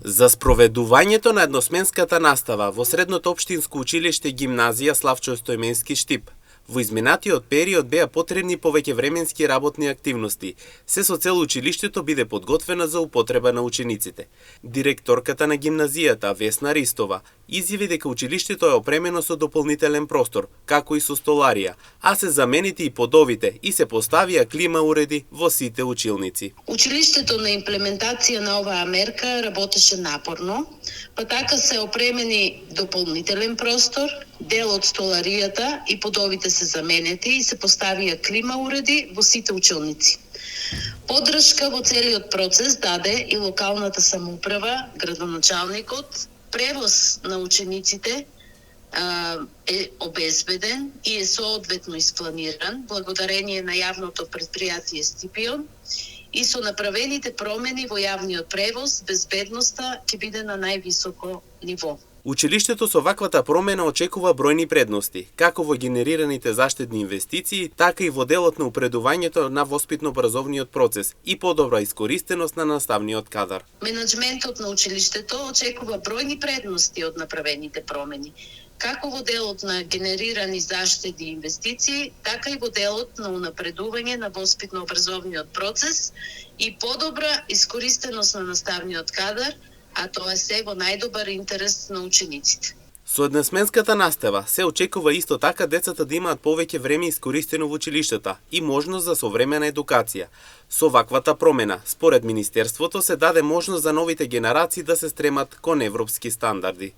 За спроведувањето на едносменската настава во Средното општинско училиште Гимназија Славчо Стојменски Штип во изминатиот период беа потребни повеќе временски работни активности, се со цел училиштето биде подготвено за употреба на учениците. Директорката на гимназијата Весна Ристова изјави дека училиштето е опремено со дополнителен простор, како и со столарија, а се заменити и подовите и се поставија клима уреди во сите училници. Училиштето на имплементација на оваа мерка работеше напорно, па така се опремени дополнителен простор, дел од столаријата и подовите се заменети и се поставија клима уреди во сите училници. Поддршка во целиот процес даде и локалната самоуправа, градоначалникот. Превоз на учениците е обезбеден и е соодветно испланиран благодарение на јавното предпријатие Стипион и со направените промени во јавниот превоз, безбедноста ќе биде на највисоко ниво. Училиштето со ваквата промена очекува бројни предности, како во генерираните заштедни инвестиции, така и во делот на упредувањето на воспитно-образовниот процес и подобра искористеност на наставниот кадар. Менеджментот на училиштето очекува бројни предности од направените промени, како во делот на генерирани заштеди и инвестиции, така и во делот на унапредување на воспитно-образовниот процес и подобра искористеност на наставниот кадар, а тоа се во најдобар интерес на учениците. Со едносменската настава се очекува исто така децата да имаат повеќе време искористено во училиштата и можност за современа едукација. Со ваквата промена, според Министерството, се даде можност за новите генерации да се стремат кон европски стандарди.